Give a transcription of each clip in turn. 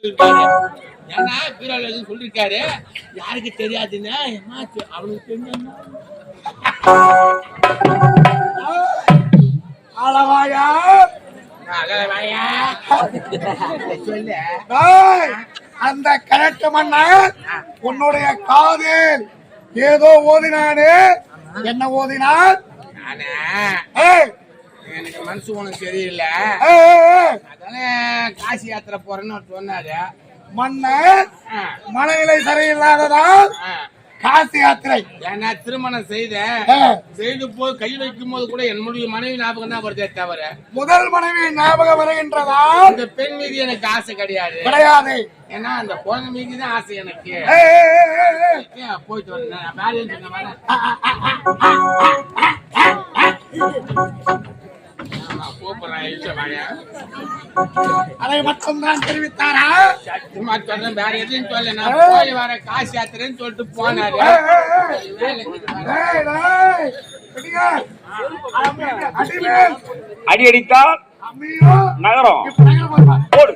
ஏன்னா பீரோல சொல்லிருக்காரு யாருக்கு தெரியாதுன்னா அவனுக்கு தெரியும். அளவாயா சொல்லு அந்த கிழக்கு மன்னர் உன்னுடைய காதில் ஏதோ ஓதினானு. என்ன ஓதினான்? எனக்கு மனசு உனக்கு தெரியல, அதானே காசி யாத்திரை போறேன்னு சொன்னாரு. மன்னர் மனநிலை சரியில்லாததால் காசி யாத்திரை. ஏன்னா திருமணம் செய்து போது கை வைக்கும் போது கூட என்னுடைய மனைவி ஞாபகம் தான் வருதே தவிர முதல் மனைவி ஞாபகம் வருகின்றதா? இந்த பெண் மீது எனக்கு ஆசை கிடையாது. ஏன்னா அந்த குழந்தை மீது தான் ஆசை எனக்கு. போயிட்டு வரேன் வேலைன்னு சொன்ன அதை மட்டும் தான் தெரிவித்தாரா? வேற எதுவும் சொல்ல, நான் போய் வர காசு யாத்திரைன்னு சொல்லிட்டு போனாரு. அடி அடித்தால் நகரம் போடு.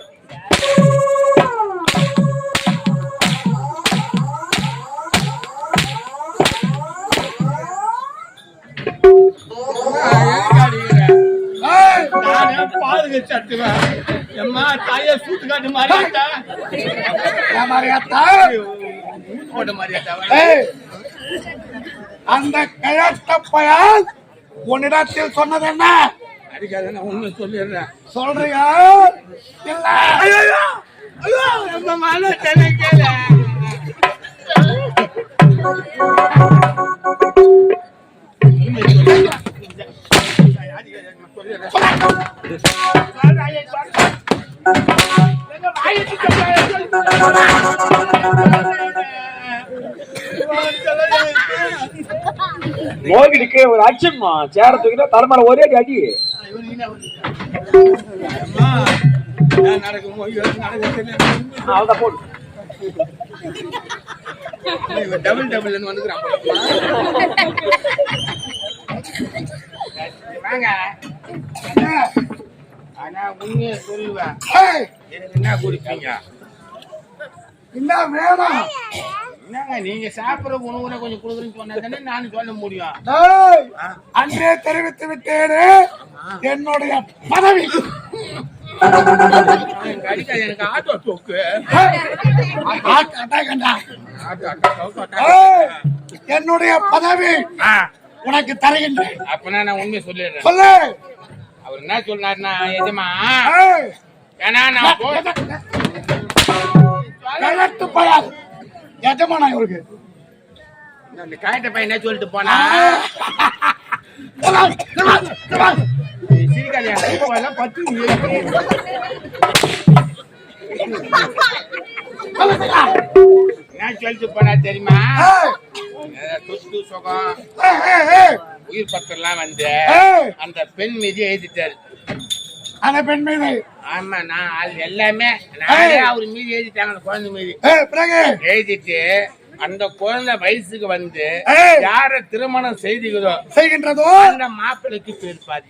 பாதுக சட்டுவேன் எம்மா தாய சூட்டு காட்டு மாறியாட்டா அந்த கிழக்கப்பயால் உன்னிடத்தில் சொன்னது என்ன? அடிக்காத, நான் உண்மை சொல்லிடுறேன். சொல்றியா? இல்ல மன கேள மோகிடிக்கு ஒரு அச்சன்மா சேர தூக்கிட்டா தலைமையில ஒரே அடி. போடு. டபுள் டபுள் வந்துக்கிறான். வாங்க, ஆனா உண்மையை சொல்லுவேன். எனக்கு என்ன குடிப்பீங்க? என்ன வேணும்? என்னங்க நீங்க சாப்பிடுற உணவுல கொஞ்சம் கொடுக்குறேன்னு சொன்னா தானே நானும் சொல்ல முடியும். அன்றே தெரிவித்து விட்டேனே என்னுடைய பதவி. எனக்கு ஆட்டோ தோக்கு என்னுடைய பதவி உனக்கு தருகின்றேன். அப்பனா நான் உண்மையை சொல்லிடுறேன். சொல்லு. அவர் என்ன சொன்னாருன்னா, எஜமா ஏன்னா நான் கழட்டு பையன் எஜமானா இவருக்கு அந்த கழட்ட பையன் என்ன சொல்லிட்டு போனா சிரிக்காதியா 10 என்ன சொல்லிட்டு போனா தெரியுமா? சொத்து சுகம் உயிர் பத்திரம்லாம் வந்து அந்த பெண் மீது எழுதிட்டாரு. அந்த பெண் மீது? ஆமா, நான் எல்லாமே நானே அவர் மீது எழுதிட்டாங்க. அந்த குழந்தை மீது எழுதிட்டு அந்த குழந்தை வயசுக்கு வந்து யார திருமணம் செய்கின்றதோ அந்த மாப்பிள்ளைக்கு பேர் பாதி.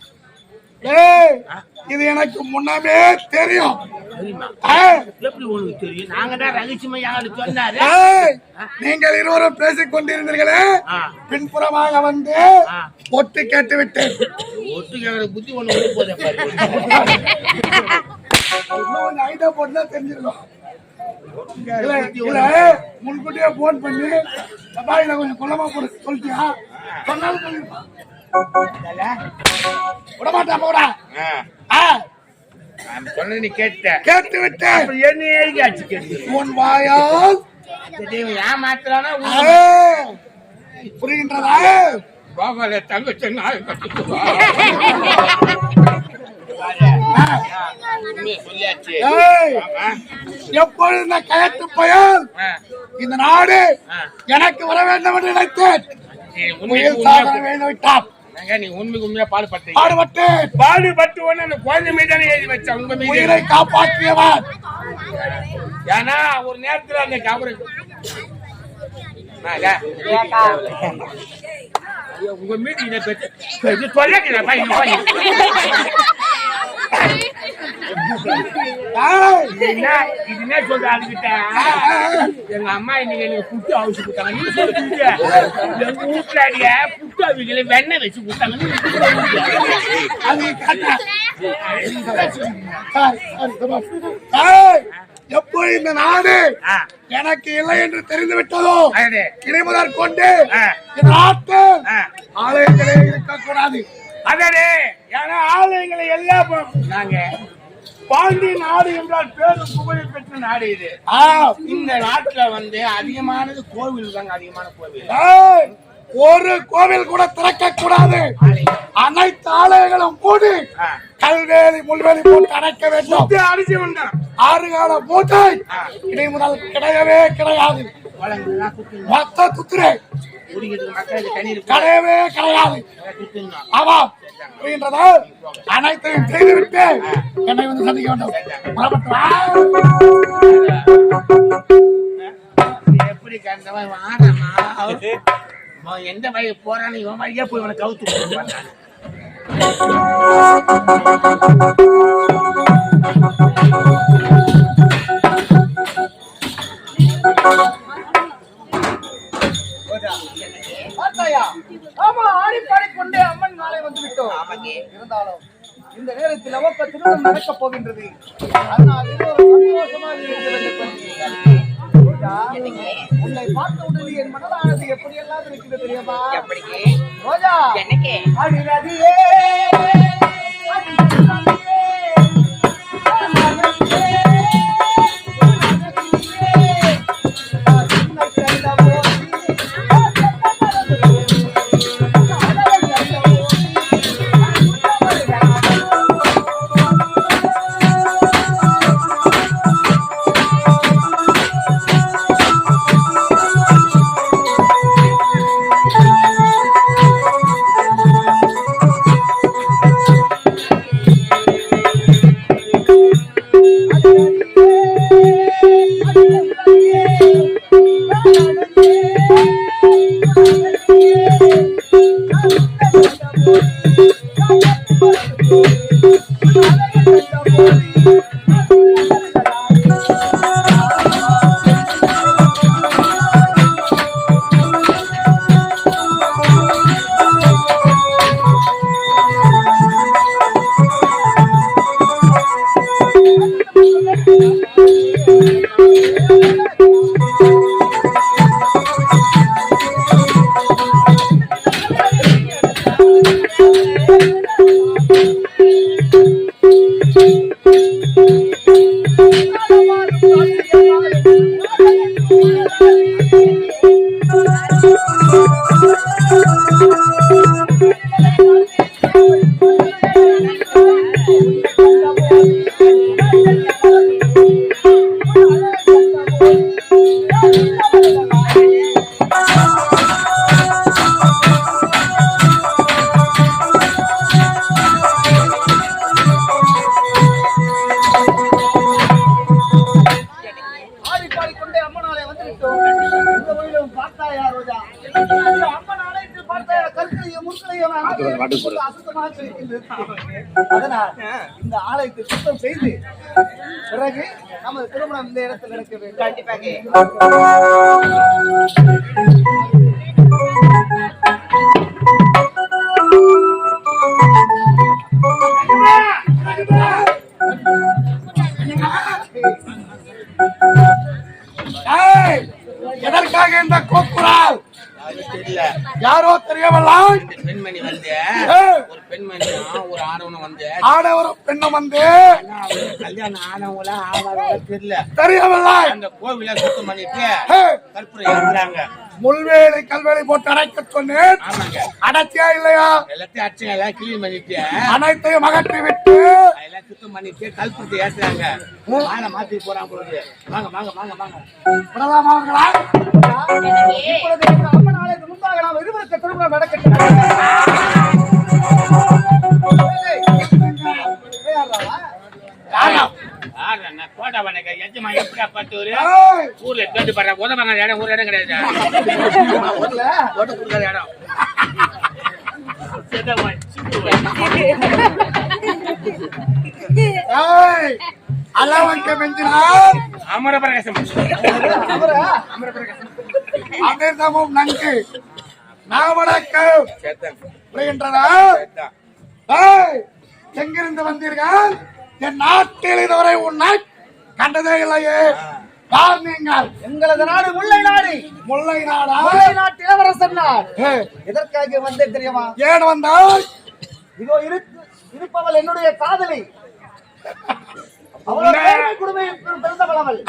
இது எனக்கு முன்னமே தெரியும். எப்படி உனக்கு தெரியும்? நாங்க தான் ரகசியமா யாருக்கு சொன்னாரு. நீங்கள் இருவரும் பேசிக் கொண்டிருந்தீர்களே, பின்புறமாக வந்து ஒட்டு கேட்டு விட்டேன். ஒட்டு கேட்கிற புத்தி ஒண்ணு போதே பாரு. ஐடியா போட்டுதான் தெரிஞ்சிருக்கோம். முன்கூட்டியே போன் பண்ணி சபாயில கொஞ்சம் கொள்ளமா போட சொல்லிட்டியா? சொன்னாலும் சொல்லிருப்பான். விடமாட்டா போடா. சொன்ன நீ கேட்டு விட்டேன். என்ன எழுதியாச்சு கேட்டு உன் வாயால் ஏமாத்துறானா புரிகின்றதா? கோபால தங்கச்சி சொல்லியாச்சு. எப்பொழுது இந்த கயத்து பயல் இந்த நாடு எனக்கு வர வேண்டும் என்று நினைத்தேன். நீ உண்மைக்கு உண்மையா பாடுபட்டு அந்த குழந்தை மீதானே எழுதி வச்சா உங்க மீது காப்பாற்றியவன். ஏன்னா ஒரு நேரத்துல அந்த கவரு உங்க மீது சொல்ல இது என்ன சொல்ற அதுகிட்ட எங்க அம்மா இன்னைக்கு எனக்கு புட்டு அவிச்சு கொடுத்தாங்க நீ சொல்லுங்க எங்க வீட்டுல புட்டு அவிக்கல வெண்ணெய் வச்சு கொடுத்தாங்க எப்போ இந்த நாடு எனக்கு இல்லை என்று தெரிந்து விட்டதோ இடைமுதல் கொண்டு இந்த நாட்டு ஆலயங்களே இருக்கக்கூடாது. அதே ஏன்னா ஆலயங்களை எல்லாம் நாங்க பாண்டிய நாடு என்றால் பேரும் புகழ் பெற்ற நாடு இது. இந்த நாட்டுல வந்து அதிகமானது கோவில் தாங்க, அதிகமான கோவில். ஒரு கோவில் கூட திறக்க கூடாது. அனைத்து ஆலயங்களும் மூடி கல்வேலி முள்வேலி போட்டு அடைக்க வேண்டும். அடிச்சு வந்தான் 6 கால மூட்டை இனி முதல் கிடையவே கிடையாது. மொத்த துத்துரை கிடையவே கிடையாது. ஆமாம் புரிகின்றதா? அனைத்தையும் செய்துவிட்டு என்னை வந்து சந்திக்க வேண்டும். எப்படி கண்டவன் வாடமா எந்த வழி போறான்னு இவன் வழியா போய் இவனை கவுத்து போடுவான். ஆமா ஆடி பாடிக்கொண்டே அம்மன் நாளை வந்து விட்டோம். இருந்தாலும் இந்த நேரத்தில் அவக்க திருமணம் நடக்கப் போகின்றது. அதனால் சந்தோஷமாக இருக்கிறது. உன்னை பார்த்த உடனே என் மனதானது எப்படி எல்லாம் இருக்கிறது தெரியுமா? ரோஜா அடிரதியே இந்த ஆலயத்தை சுத்தம் செய்து பிறகு நமது திருமணம் இந்த இடத்தில் நடக்க வேண்டும். எதற்காக இந்த கூக்குரல்? யாரோ தெரியவில்லை. பெண்மணி வந்து ஒரு பெண்மணியும் ஒரு ஆடவனும் வந்து ஆடவரும் பெண்ணும் வந்து கல்யாணம் ஆனவங்களா ஆவாங்களா தெரியவில்லை. அந்த கோவில சுத்தம் பண்ணிட்டு கற்பூரம் ஏத்துறாங்க. முள்வேலி கல்வேலி போட்டு அடைக்க சொன்னேன். அடைச்சியா இல்லையா? எல்லாத்தையும் அடிச்சுங்க, எல்லாம் கிளீன் பண்ணிட்டு அனைத்தையும் அகற்றி விட்டு எல்லாம் சுத்தம் பண்ணிட்டு கல்பூரத்தை ஏத்துறாங்க. மாலை மாத்தி போறாங்க பொழுது. வாங்க வாங்க வாங்க வாங்க பிரதமாவர்களா இப்பொழுது இந்த அம்மன் ஆலயத்துக்கு முன்பாக நாம் இருவருக்கு திருமணம் நடக்கட்டும். கோட்டா பண்ண எஜமா எப்படா பத்து ஊர்ல கேட்டு பாரு. உதவாங்க இடம் ஒரு இடம் கிடையாது. ஓட்ட கொடுக்காத இடம் ஏய், அளவுக்கு மிஞ்சினால் அமரபிரகாசம் அமிர்தமும் நன்கு நாவடக்கு சேத்தன் புரிகின்றதா? சேத்தன். ஏய், எங்கிருந்து வந்தீர்கள்? என் நாட்டில் இதுவரை உன்னை கண்டதே இல்லையே. யார் நீங்கள்? எங்களது நாடு முல்லை நாடு. முல்லை நாடா? முல்லை நாட்டு இளவரசன் நாடு. ஏய், எதற்காக வந்தேன் தெரியுமா? ஏன் வந்தாய்? இதோ இருப்பவள் என்னுடைய காதலி. அவளோட ஏழை குடும்பத்தில் பிறந்தவள் அவள்.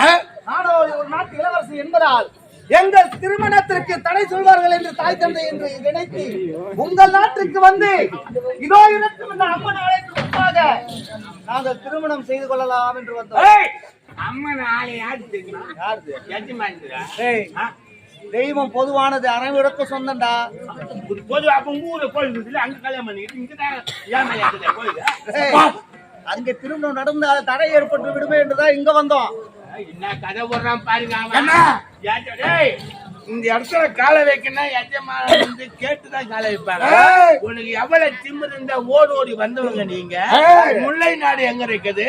நானோ ஒரு நாட்டு இளவரசி என்பதால் எங்கள் திருமணத்திற்கு தடை சொல்வார்கள் என்று தாய் தந்தை என்று நினைத்து உங்கள் நாட்டுக்கு வந்து இதோ இருக்கும் இந்த அம்மன் ஆலயத்துக்கு முன்பாக நாங்கள் திருமணம் செய்து கொள்ளலாம் என்று வந்தோம். ஏய், அம்மன் ஆளை யாரு தெரியுமா? யாருது? யஜமானிடா. ஏய், தெய்வம் பொதுவானது, அனைவருக்கும் சொந்தம்டா. பொது அப்ப ஊர்ல கோயில் இருக்குல்ல, அங்க கல்யாணம் பண்ணிக்கிட்டு இங்கதான் ஏன் மேல இருக்குது கோயில்? ஏய், அங்க திருமணம் நடந்தால் தடை ஏற்பட்டு விடுமே என்றுதான் இங்க வந்தோம். என்ன கதை போடுறான் பாருங்க அவன். என்ன? டேய், இந்த இடத்துல காலை வைக்கணும் எஜமான வந்து கேட்டுதான் காலை வைப்பாங்க. ஏய். உனக்கு எவ்வளவு திமிரு இருந்தா ஓடி வந்தவங்க நீங்க. ஏய். முல்லை நாடு எங்க இருக்குது,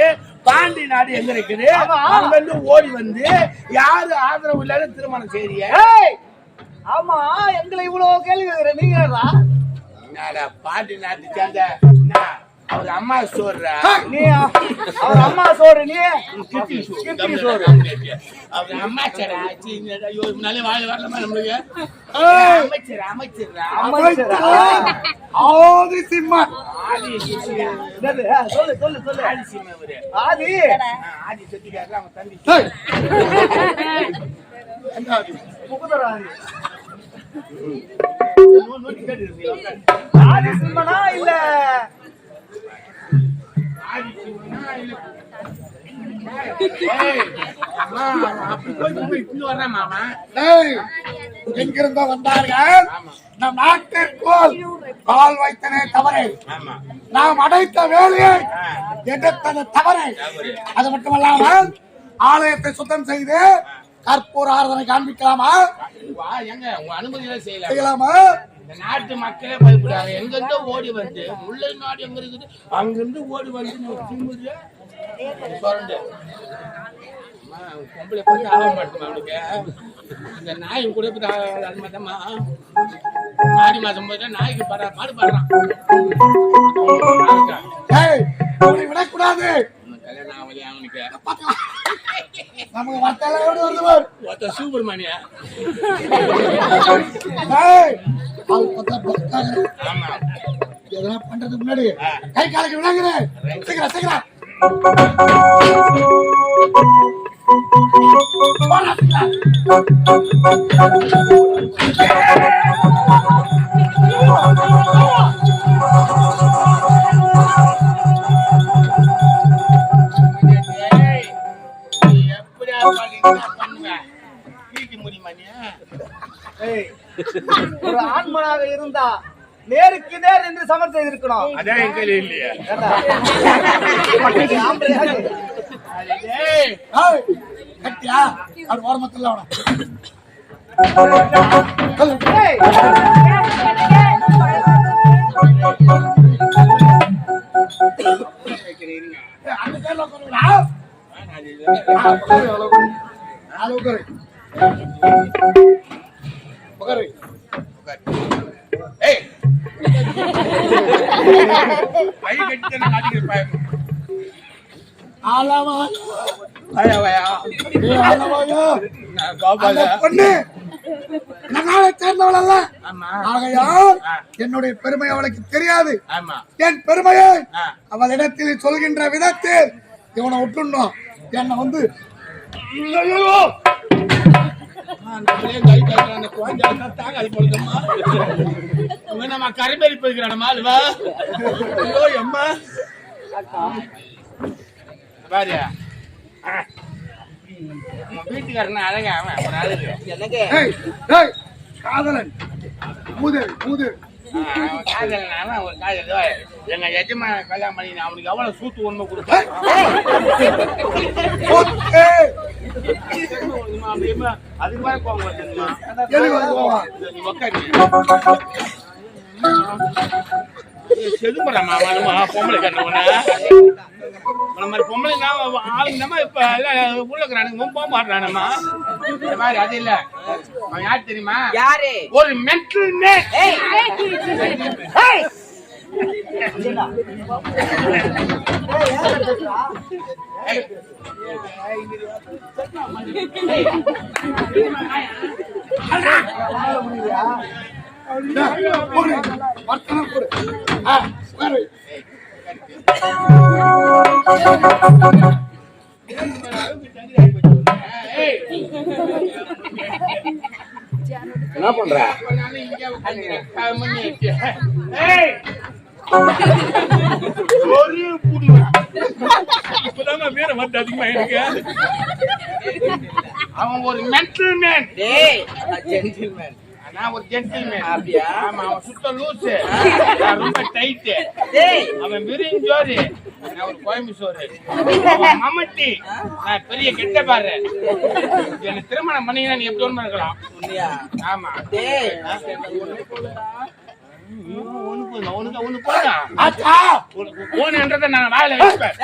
பாண்டி நாடு எங்க இருக்குது, ஆமா. அங்க இருந்து ஓடி வந்து யாரு ஆதரவு இல்லாத திருமணம் செய்றீங்க? ஏய், ஆமா, எங்களை இவ்வளவு கேள்வி கேட்கிற நீங்க யாரா? என்னடா பாண்டி நாட்டு சேர்ந்த என்ன, அவர் அம்மா சொல்ற நீ அவர் அம்மா சோறு, நீ கிட்டி சோறு. அவர் அமைச்சரா நல்ல வாழ வரலாமா நம்மளுக்கு? ஏய், அமைச்சரா ஆதி சிம்மன். என்னது? சொல்லு சொல்லு சொல்லு. ஆதி சிம்ம இவரு. ஆதி ஆதி செத்துக்காரு அவன் தம்பி. ஏய், என்ன ஆதி? முகுதராணி. நோட்டி கேட்டு ஆதி சிம்மனா இல்ல ஆதி சிம்மனா இல்ல? ஏய், அம்மா, அப்படி போய் இப்படி வர்றேன் மாமா. ஏய், எங்கிருந்தோ வந்தார்கள். நம் நாட்டிற்குள் கால் வைத்தனே தவறு. ஆமா. நாம் அடைத்த வேலையை எதிர்த்தது தவறு. அது மட்டுமல்லாமல் ஆலயத்தை சுத்தம் செய்து கற்பூர ஆராதனை காண்பிக்கலாமா? வா, எங்க உங்க அனுமதியில செய்யலாம். செய்யலாமா? இந்த நாட்டு மக்களே பயப்படாங்க. எங்கிருந்தோ ஓடி வந்து முல்லை நாடு எங்க இருக்குது, அங்கிருந்து ஓடி வந்து திமுது சொல்லுண்டு. பொம்பளை போய் ஆக மாட்டோமா அவனுக்கு? இந்த நாய் கூட அது மாட்டமா ஆடி மாசம் போது நாய்க்கு பாடு பாடுறான். ஏய், அவனை விடக்கூடாது. கல்யாணம் ஆகலையா அவனுக்கு? நமக்கு வட்டெல்லாம் ஓடி வருது பார். ஒருத்த சூப்பர்மணியா. ஏய், அவன் பார்த்தா பக்காங்க. ஆமா. இதெல்லாம் பண்றதுக்கு முன்னாடி கை காலுக்கு விளங்குறேன். சீக்கிரம் சீக்கிரம். போடா, சீக்கிரம். ஏய், நீ எப்படியா பண்ணுவ? வீட்டு முடியுமானியா? ஏய், ஒரு ஆண்மனாக இருந்தா நேருக்கு நேர் என்று சமர் செய்திருக்கணும். அதான் என் கையில இல்லையா? ஏண்டா? ஆம்பளையா நீ? ஏய், ஏய், கட்டியா? அது ஓரமத்துல அவன. ஏய், அந்த பேர்ல உட்காருடா. அது உட்காரு. உட்காரு. ஏய், கை கட்டி நான் காட்டிக்கிறேன். ஆலாமா. வாயா வாயா. ஏய், ஆலாமாயா. நான் கோபால. அந்த பொண்ணு நாளை சேர்ந்தவள் அல்ல. ஆமா. ஆகையால் என்னுடைய பெருமை அவளுக்கு தெரியாது. ஆமா. என் பெருமையை அவளிடத்தில் சொல்கின்ற விதத்தில் இவனை விட்டுணும். என்னை வந்து நம்ம கரைபேரி போய்க்கிறானம்மா அல்வா. ஐயோ அம்மா பாரு, வீட்டுக்காரன அழகா அவன் ஒரு அழகு. எனக்கு ஏய், ஏய், காதலன் மூதேவி மூதேவி. காதல் ஒரு காதல். எங்க எஜமான கல்யாணம் பண்ணி அவனுக்கு எவ்வளவு சூத்து உண்மை கொடுப்பேன். ஏய், அதுக்கு மேல கோவம் வருதுமா. எதுக்கு வந்து போவா? நீ உக்காரு. செதும்புறாமா பொம்பளை கண்ண இந்த மாதிரி பொம்பளை ஆளுங்கம்மா இப்ப உள்ள இருக்கிறானுங்க போக மாட்டானம்மா இந்த மாதிரி அது இல்ல அவன் யார் தெரியுமா யாரு ஒரு மென்டல் மேன் என்ன பண்ற அவன் ஒரு மென்டல் மேன் ஜென்டில்மேன் நான் ஒரு ஜென்டில்மேன் அப்படியா ஆமா அவன் சுத்த லூசு நான் ரொம்ப டைட் டேய் அவன் விரிஞ்சோரு நான் ஒரு கோயம்புத்தூர் அவன் மம்மட்டி நான் பெரிய கெட்ட பாரு என்ன திருமணம் பண்ணீங்கன்னா நீ எப்படி ஒண்ணு இருக்கலாம் உண்மையா ஆமா டேய் ஒண்ணு போடா போனன்றதை நான் வாயில வைப்பேன்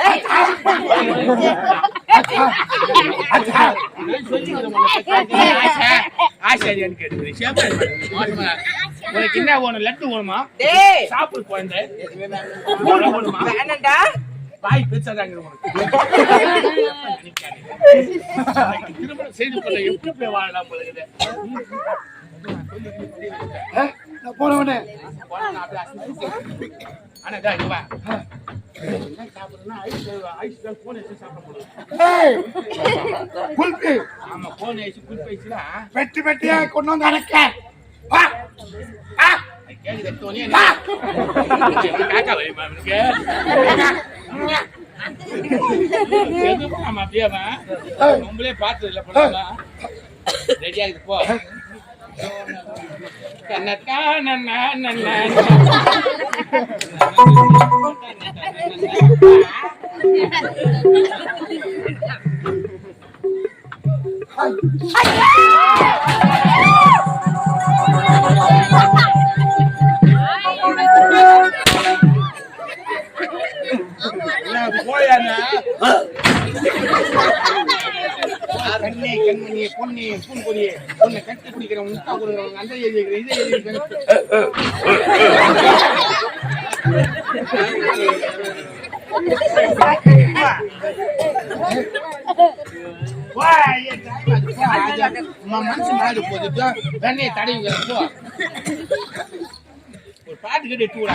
ஆச்சாரியான்னு கேட்டு உனக்கு என்ன வேணும் லட்டு வேணுமா சாப்பிடு குழந்தை வேணாண்டா வாய் பேசாதாங்க திருமணம் செய்து கொள்ள எப்படி போய் வாழலாம் போலுது போனவனே ஆனா பெட்டி பெட்டியா கொண்டு வந்து அடக்க நம்மளே பார்த்தது இல்ல ரெடியா இருக்கு போ கண்ணே கண்மணியே பொண்ணே பூங்கொடியே உன்னை கட்டி குடிக்கிறவன் முட்டா கொடுக்கிறவங்க அந்த எழுதி இதை எழுதி மனசு மாறி போகுது வெண்ணையை தடவி போ ஒரு பாட்டு கேட்டு டூடா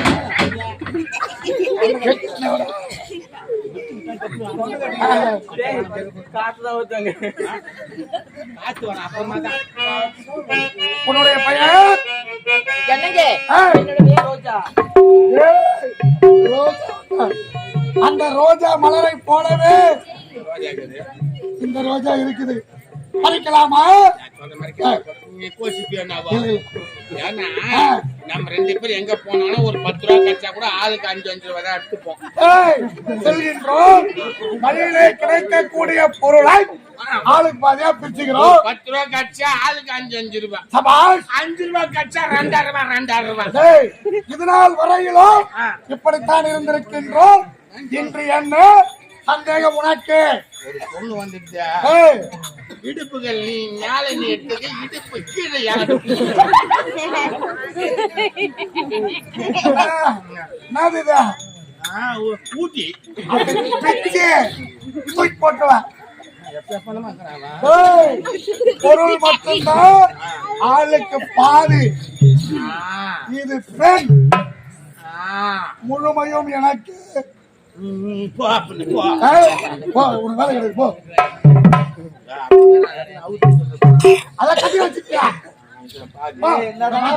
உன்னுடைய பையன் என்னங்க ரோஜா அந்த ரோஜா மலரை போலவே இந்த ரோஜா இருக்குது பறிக்கலாமா நம்ம ரெண்டு பேரும் எங்க போனாலும் ஒரு 10 ரூபா கச்சா கூட ஆளுக்கு 5 ரூபா தான் எடுத்துப்போம் செல்கின்றோம் வழியிலே கிடைக்கக்கூடிய பொருளை ஆளுக்கு பாதியா பிரிச்சுக்கிறோம் 10 ரூபா கச்சா ஆளுக்கு 5 ரூபாய் சபாஷ் 5 ரூபாய் கச்சா 2000 ரூபாய் இதனால் வரையிலும் இப்படித்தான் இருந்திருக்கின்றோம் இன்று என்ன சந்தேகம் உனக்கு ஒரு பொண்ணு வந்துட்டா இடுப்புகள் நீ மேல நீ எடுத்தது இடுப்பு கீழே ஊட்டி போட்டுவா பொருள் மட்டும்தான் ஆளுக்கு பாதி இது பெண் முழுமையும் எனக்கு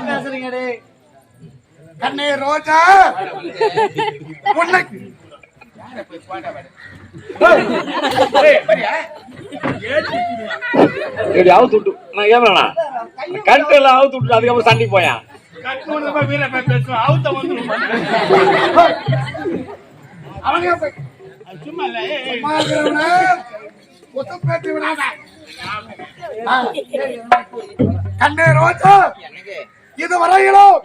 பேசுறீங்க கண்ணே ரோஜா அவுத்து விட்டு நான் ஏன் கண்டெல்லாம் அவுத்து விட்டு அதுக்கப்புறம் சண்டி போயான் சும்மா இல்ல கண்ணே ரோஜா இது வரையிலும்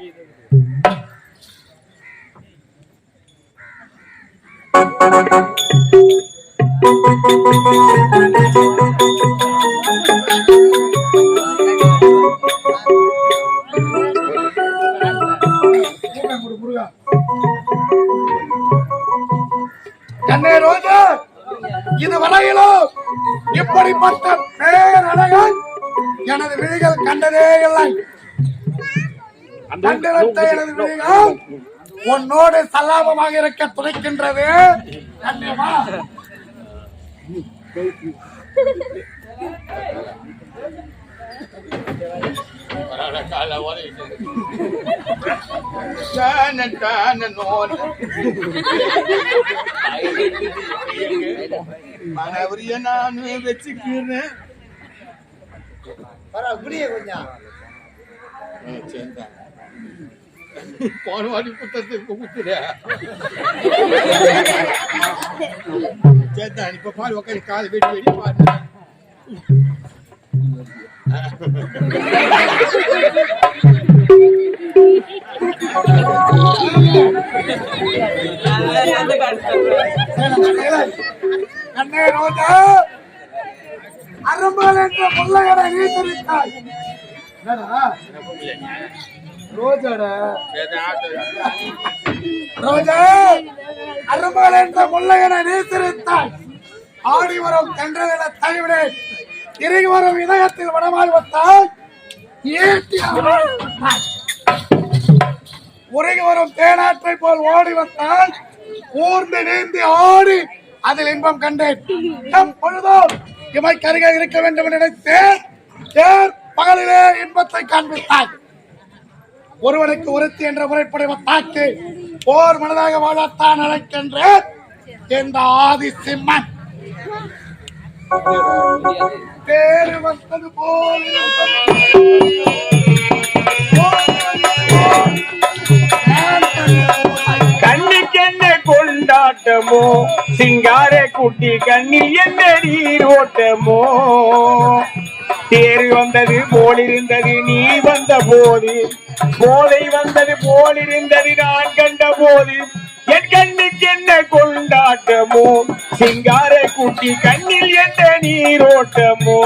கண்ணே ரோஜா, இதுவரையிலும் இப்படிப்பட்ட பேரழகன் எனது விழிகள் கண்டதே இல்லை. கண்டிருந்த எனது விழிகள் உன்னோடு சல்லாபமாக இருக்க துணைக்கின்றது. கண்ணியமா மனவரிய நானே வச்சுக்கிறேன். போனவாடி புத்தகத்துக்கு குத்துற சேத்தான். இப்ப பால் உட்காந்து காலை வெடி வெடி பாரு. கண்ணே ரோஜா, அரும்பால் என்ற முல்லையனை நீத்திருக்காய். ரோஜா, அரும்பால் என்ற முல்லையனை நீத்திருத்தாய். ஆடி வரும் கன்றன தனிவிட இறங்கி வரும் இதயத்தில் வடமாறி வந்தால் உருகி வரும் தேனாற்றை போல் ஓடி வந்தால் ஊர்ந்து நீந்தி ஆடி அதில் இன்பம் கண்டேன். பொழுதோ இமை கருக இருக்க வேண்டும் என்று நினைத்தேன். பகலிலே இன்பத்தை காண்பித்தாய். ஒருவனுக்கு ஒருத்தி என்ற முறைப்படி தாக்கி போர் மனதாக வாழத்தான் அழைக்கின்ற இந்த ஆதி சிம்மன் பேரு வந்தது போல் கண்ணுக்கென்ன கொண்டாட்டமோ சிங்கார குட்டி கண்ணில் என்ன நீரோட்டமோ தேர் வந்தது போலிருந்தது நீ வந்த போது போதை வந்தது போலிருந்தது நான் கண்ட போது என் கண்ணுக்கு என்ன கொண்டாட்டமோ சிங்கார குட்டி கண்ணில் என்ன நீரோட்டமோ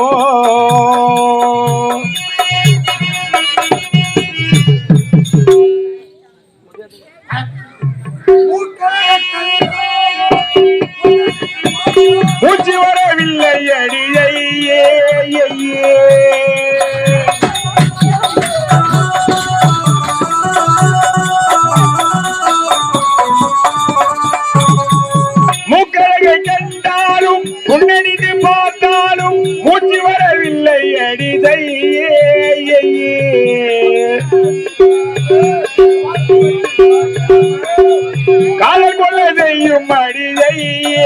மூச்சு வரவில்லை அடியே. மூக்கழகை கண்டாலும் முன்னணிந்து பார்த்தாலும் மூச்சு வரவில்லை அடிதையே. காலை கொள்ள செய்யும் அடிதையே.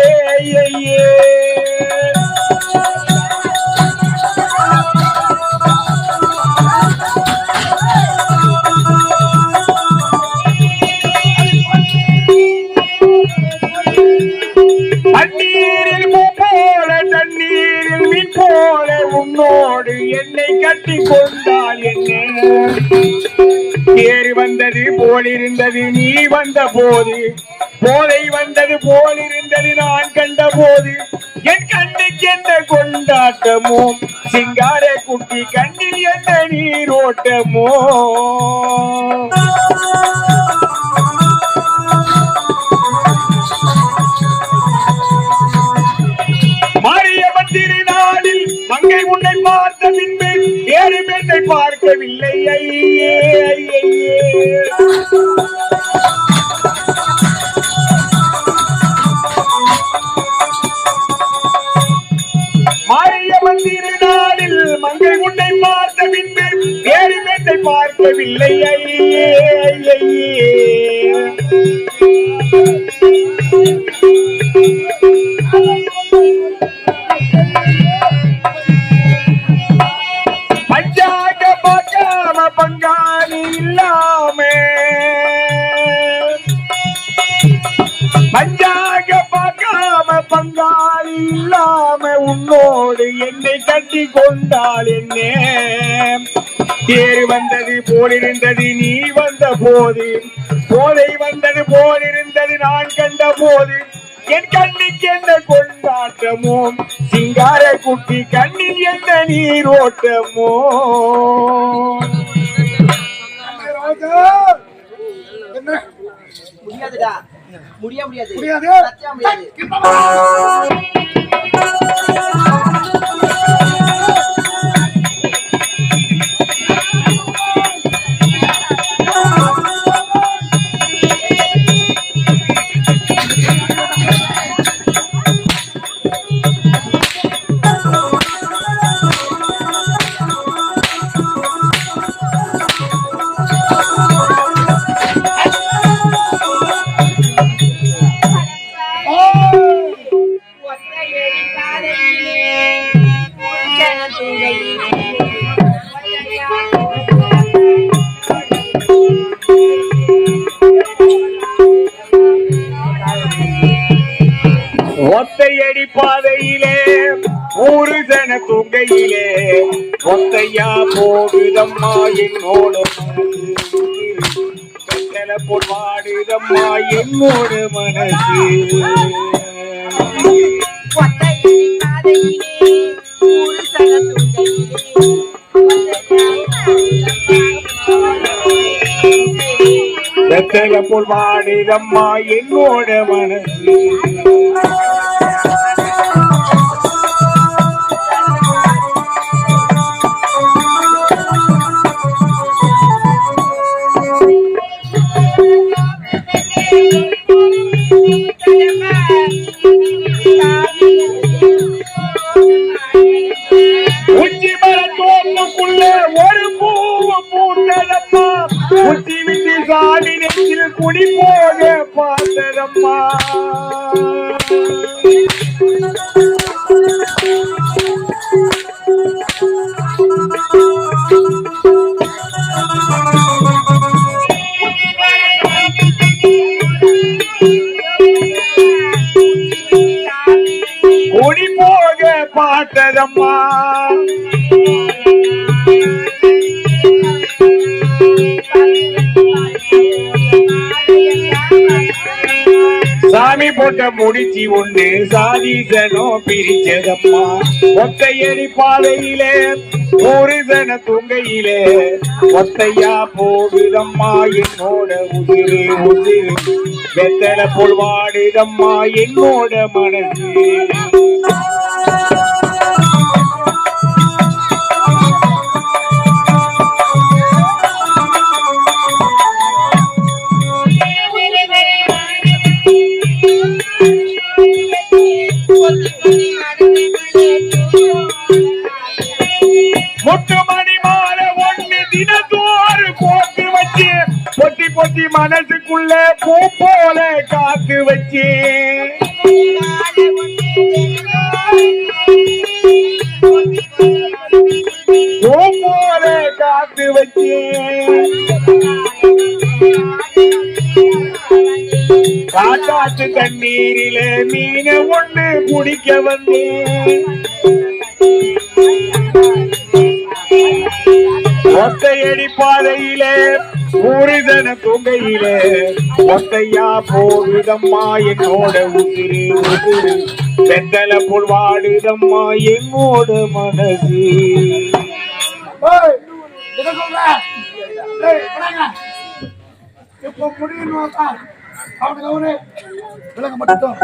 தண்ணீரில் பூ போல தண்ணீரில் மீன் போல உன்னோடு என்னை கட்டி கொண்டால் என்ன தேர் வந்தது போலிருந்தது நீ வந்த போது போதை வந்தது போலிருந்தது நான் கண்ட போது என் கண்ணுக்கு என்ன கொண்டாட்டமோ சிங்கார குட்டி கண்ணில் என்ன நீரோட்டமோ மாரியம்மன் திருநாளில் மங்கை உன்னை பார்த்த பின்பு வேறு பெண்ணை பார்க்கவில்லை. ஐயே மாரியம்மன் திருநாளில் மங்கை உன்னை பார்த்த பின்பு வேறு பெண்ணை பார்க்கவில்லை. ஐயே பஞ்சாக பார்க்காம பங்காளி இல்லாம பஞ்சாக பார்க்காம பங்காளி இல்லாம உன்னோடு என்னை கட்டி கொண்டாள் என்ன தேர் வந்தது போலிருந்தது நீ வந்த போது போதை வந்தது போலிருந்தது நான் கண்ட போது என் கண்ணுக்கு என்ன கொண்டாட்டமோ சிங்கார குட்டி கண்ணில் என்ன நீரோட்டமோ முடியாதுடா முடியாது முடியாது சத்தியம் முடியாது ஒத்தையடி பாதையிலே ஊரு ஜன துங்கையிலே ஒத்தையா போகுதம்மா என்னோட பாடுதம்மா என்னோட மனசு வெத்தல போல் பாடுதம்மா என்னோட மனசு உச்சி மர தோப்புக்குள்ள ஒரு பூவு பூண்டதம்மா உச்சி விட்டு சாடி நெஞ்சில் குடி போக பார்த்ததம்மா குடி போக பார்த்ததம்மா சாமி போட்ட முடிச்சி ஒண்ணு சாதிசனோ பிரிச்சதம்மா ஒத்தையடி பாதையிலே ஒரு ஜன துங்கையிலே ஒத்தையா போகுதம்மா என்னோட உதிரு உதிரு வெத்தல போல் வாடுதம்மா என்னோட மனசு முட்டு மணி மாற ஒண்ணு தினத்தோறு போட்டு வச்சு பொட்டி பொட்டி மனசுக்குள்ள பூ போல காத்து வச்சு பூ போல காத்து வச்சு காட்டாத்து தண்ணீரில மீன ஒண்ணு குடிக்க வந்தேன் ஒத்தையடி பாதையிலே ஊரிதன தொங்கையிலே ஒத்தையா போகுதம்மா என்னோட உதிரு உதிரு வெத்தல புல் வாடுதம்மா என்னோட மனசு இப்ப முடியணும் அவனுக்கு அவரு விலக மட்டும்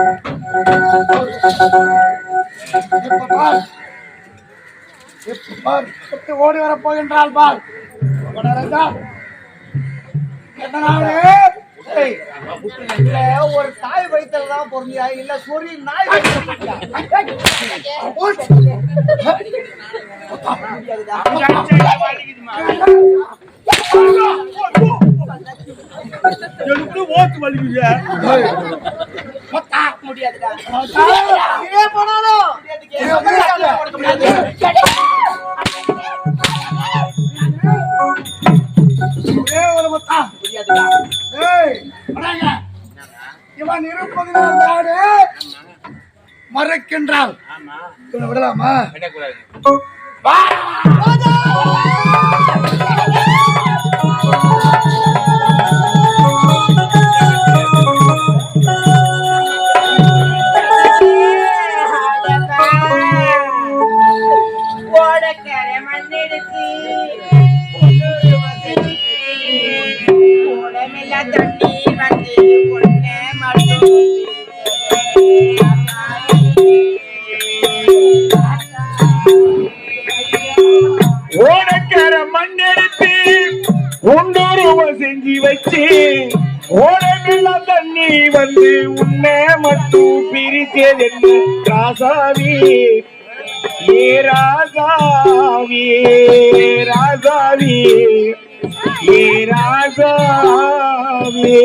ஓடி வர போகின்றாள் பால் என்ன நாளே ஒரு தாய் வயிற்றுல தான் பொருந்தியா இல்ல சொறி நாய் ஓட்டு வலிக்குது முடியாதுடா இவன் இருப்பது நாடு மறைக்கின்றாள் விடலாமா மண்ணெடுத்து உடம்பெல்லா தண்ணி வந்து பொண்ணு மட்டும் ஓடக்கார மண்ணெடுத்து உண்டோருவ செஞ்சு வச்சு ஓடமெல்லாம் தண்ணி வந்து உன்னை மட்டும் பிரிச்சதென்ன ராசாவி ஏ ராசாவி ராசாவி ஏ ராசாவி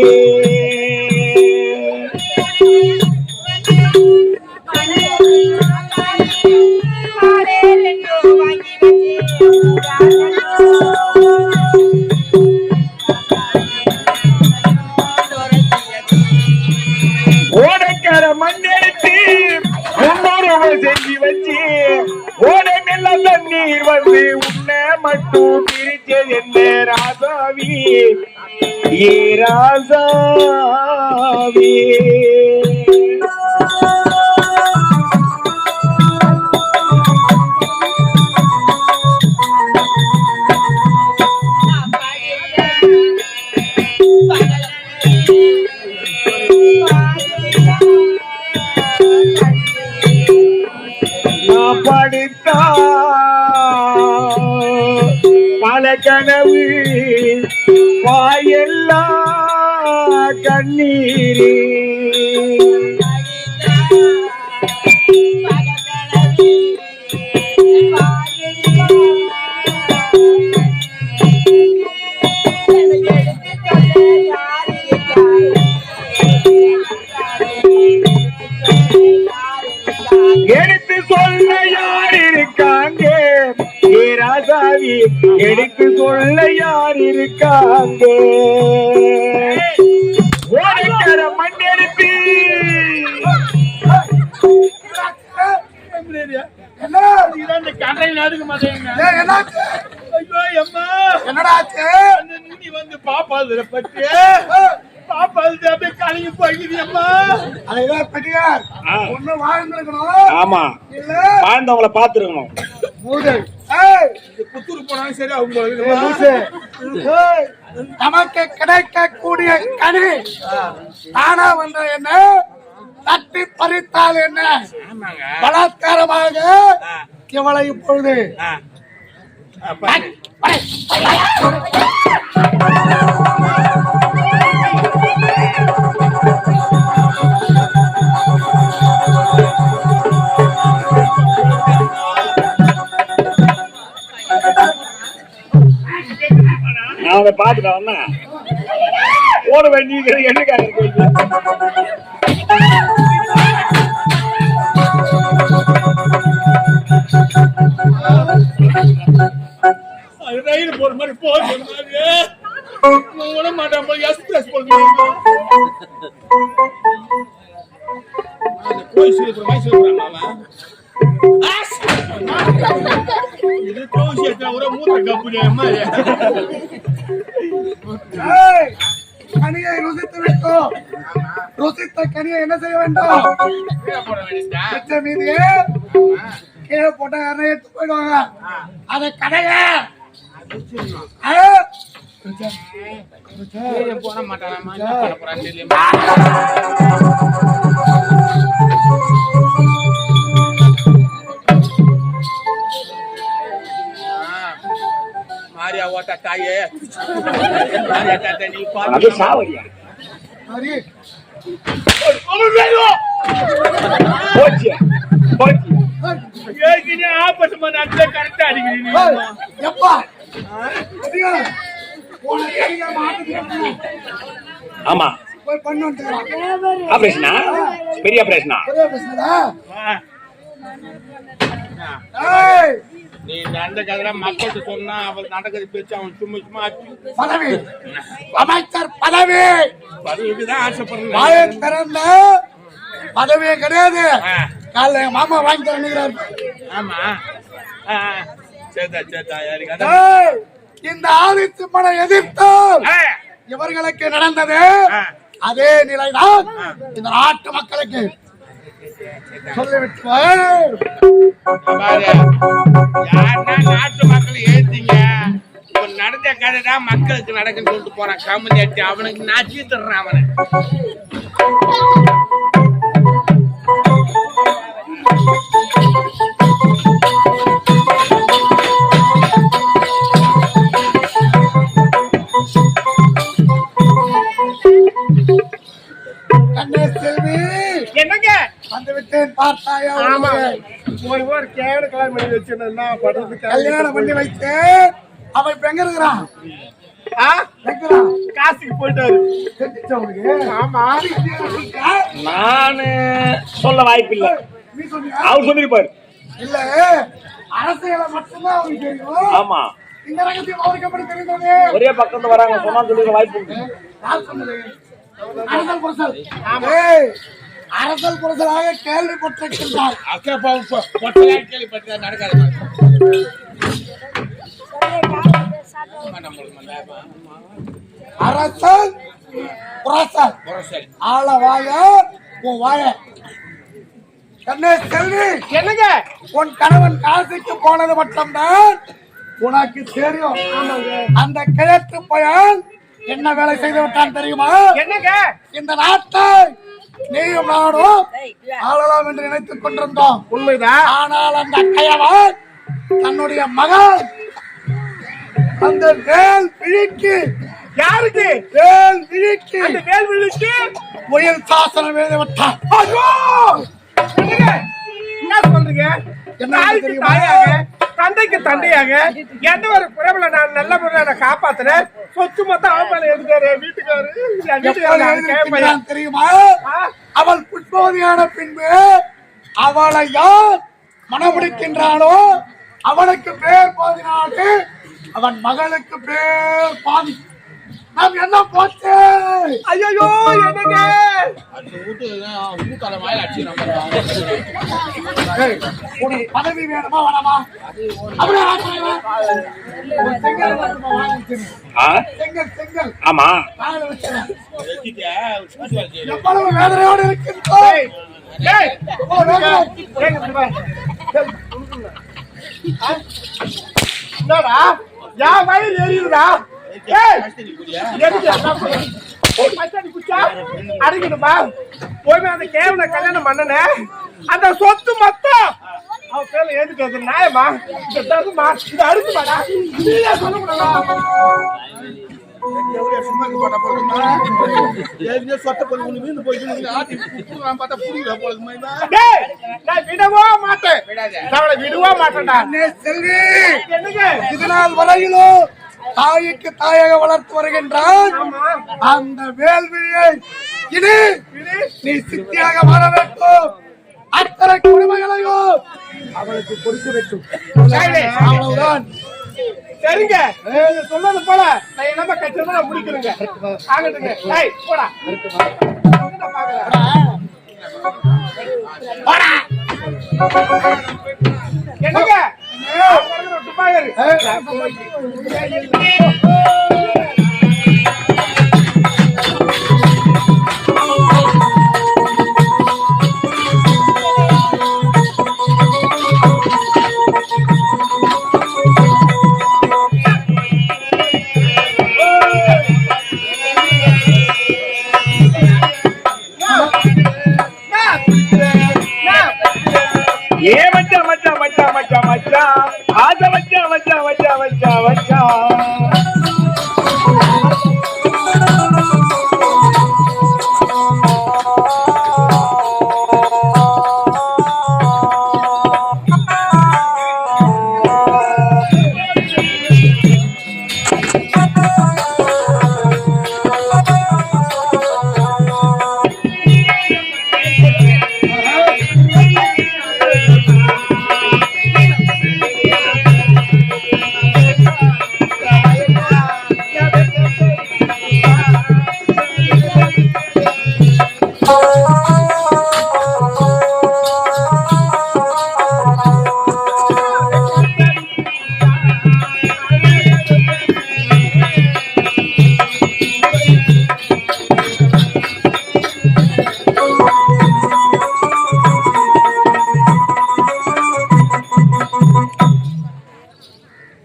ஓடக்கார மண்ணெடுத்து முன்னோருவ செஞ்சு வச்சு ஓடமெல்லாம் தண்ணீர் வந்து உன்னை மட்டும் பிரிச்சது என்ன ராசாவி ஏ ராசாவி படுத்தா பல கனவு வாயெல்லாம் கண்ணீரே எடுத்து சொல்ல யார் இருக்காங்க ஏ ராசாவி எடுத்து சொல்ல யார் இருக்காங்க ஓடக்கார மண்ணெடுத்து வந்து பாப்பாது பற்றி பாப்பாது அப்படியே கலங்கி போய்க்குது அம்மா. அதுதான் பெரியார் ஒண்ணு வாழ்ந்துருக்கணும். ஆமா வாழ்ந்தவங்கள பாத்துருக்கணும். புத்தூர் போனாலும் சரி அவங்க நமக்கு கிடைக்கக்கூடிய கனி தானா வந்த என்ன தட்டி பறித்தால் என்ன பலாத்காரமாக இவளை இப்பொழுது நான் பாத்துட்டேன் வந்தா ஓட வேண்டிய என்னக்காக இருக்கு ரயில் போற மாதிரி போக மாட்டான் போய் எக்ஸ்பிரஸ் போய் இது கோஷியத்தை ஒரு மூத்த கப்புடைய கனியை ருசித்து விட்டோம். ருசித்த கனியை என்ன செய்ய வேண்டும்? மீதியே கீழே போட்ட யாரும் எடுத்து போயிடுவாங்க. அதை கடைய போட மாட்டான் மாரியா ஓட்ட தாயே நீ அது சாவரியா போச்சு போச்சு ஏற்கனவே ஆபத்து பண்ண அதுல கரெக்டா அடிக்கிறீங்க எப்பா ஆமா போய் பண்ணு ஆபரேஷனா பெரிய ஆபரேஷனா நீ நடந்த கதை மக்கள்கிட்ட சொன்னா அவள் நடக்கிறது பேச்சு அவன் சும்மா சும்மா பதவி அமைச்சர் பதவி பதவிக்குதான் ஆசைப்படுறேன் வாயை திறந்த பதவியே கிடையாது. காலைல எங்க மாமா வாங்கி தரணுங்கிறாரு. ஆமா சேதா சேதா இந்த ஆதித்து மனை எதிர்த்து இவர்களுக்கு நடந்தது அதே நிலைதான் இந்த நாட்டு மக்களுக்கு. சொல்லிட்டாங்க. சொல்லிவிட்டு பாரு, யாருன்னா நாட்டு மக்களை ஏத்தீங்க, இப்ப நடந்த கதை தான் மக்களுக்கு நடக்குன்னு சொல்லிட்டு போறான் கம்யூனிட்டி. அவனுக்கு நான் தர்றேன் அவனை. செல்வி என்னங்க வந்து விட்டேன் பார்த்தாயா? ஆமா ஒரு கேவல கல்யாணம் பண்ணி வச்சிருந்தா படுறது கல்யாணம் பண்ணி வைத்து அவன் இப்ப எங்க இருக்கிறான்? காசுக்கு போயிட்டாரு. ஆமா நானு சொல்ல வாய்ப்பில்லை. நீ சொன்னியா? அவர் சொல்லிருப்பாரு. இல்ல அரசியலை மட்டும்தான் அவருக்கு தெரியும். ஆமா இந்த ரகசியம் அவருக்கு எப்படி தெரிந்தது? ஒரே பக்கத்துல வராங்க சொன்னா சொல்லிருக்க வாய்ப்பு இருக்கு. யார் சொன்னது? அரசல் புரசல். ஏய், அரசல் புரசலாக கேள்விப்பட்டிருக்கின்றார். கேள்விப்பட்ட நடக்காது. அரசல் புரசல் ஆளவாய உன் வாய. கண்ணே செல்வி, என்னங்க உன் கணவன் காசிக்கு போனது மட்டும்தான் உனக்கு தெரியும். அந்த கிழக்கு பயன் என்ன வேலை செய்து விட்டான் தெரியுமா? என்னங்க இந்த நாட்டை நீயும் நாடும் ஆளலாம் என்று நினைத்துக் கொண்டிருந்தோம். உண்மைதான். ஆனால் அந்த கயவன் தன்னுடைய மகள் அந்த வேல் விழிக்கு, யாருக்கு வேல் விழிக்கு, அந்த வேல் விழிக்கு உயிர் சாசனம் எழுதி விட்டான். ஐயோ! என்னங்க என்ன சொல்றீங்க? என்ன தாய்க்கு தெரியுமா? தாயாக, தந்தைக்கு தந்தையாக எந்த ஒரு குறைவுல நான் நல்ல முறையில நான் காப்பாத்துறேன். சொத்து மொத்தம் அவன் எடுக்காரு வீட்டுக்காரு. என் வீட்டுக்காரர் நான் கேட்பேன். எழுதியிருக்கிறான் தெரியுமா? அவள் புஷ்பவதியான பின்பு அவளை யார் மனமுடிக்கின்றானோ அவனுக்கு பேர் பாதினாடு, அவன் மகளுக்கு பேர் பாதி. நாம் என்ன போச்சு? ஐயோ என்னங்க ஏய், உனக்கு பதவி வேணுமா வேணாமா? அப்படியே ஆக்குறேன். ஒரு செங்கல் வேணுமா? வாங்கிட்டு. செங்கல் ஆமா காலை வச்சிடலாம். எவ்வளவு வேதனையோடு இருக்கின்றோ. ஏய் எவ்வளவு வேதனை. என்னடா யா வயிறு எரியுதுடா. ஏய் அடிக்கணுமா? போய் அந்த கேவல கல்யாணம் பண்ணனே அந்த சொத்து மொத்தம் அவன் பேர்ல எதுக்கு நியாயமா? இந்த தருமா இந்த அடிச்சுமாடா. நீயே சொல்லக்கூடாதா? விடவோ மாட்டேன். விடவோ மாட்டேன்டா. செல்வி, என்னங்க இது நாள் வரையிலும் தாய்க்கு தாயாக வளர்த்து வருகின்றான் அந்த வேள்வியை இனி நீ சித்தியாக வர வேண்டும். அத்தனை குடும்பங்களையும் அவளுக்கு கொடுக்க வேண்டும். அவ்வளவுதான். சரிங்க நீங்க சொன்னது போல நான் என்னமா கட்சியமா நான் முடிக்கிறேங்க. ஆகட்டுங்க. ஏய் போடா. என்னங்க துப்பாயரு ஏ மச்சா மச்சா மச்சா மச்சா மச்சா ஆஜா மச்சா மச்சா மச்சா மச்சா மச்சா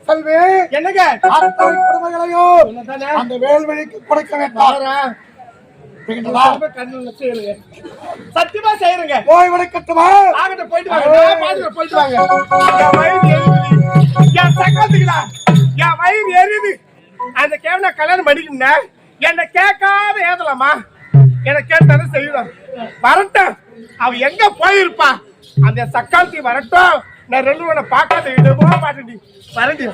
செல்வி என்னங்க அத்தனை குடும்பங்களையும் அந்த வேல்வழிக்கு கொடுக்க வேண்டும். சத்தியமா செய்யறேங்க. போய் விடுக்கட்டுமா? ஆகட்டும், போயிட்டு வாங்க. நான் பாத்துக்கிறேன், போயிட்டு வாங்க. என் வயிறு எரியுது. என் சக்கத்துக்குடா என் வயிறு எரியுது. அந்த கேவனை கல்யாணம் பண்ணிக்கணும்னா என்ன கேட்காத ஏதலாமா? என்ன கேட்டாலும் செய்யலாம். வரட்டும், அவ எங்க போயிருப்பா? அந்த சக்காலத்தி வரட்டும். நான் ரெண்டு பேரை பார்க்காத விடவோ மாட்டேன். வரண்டி.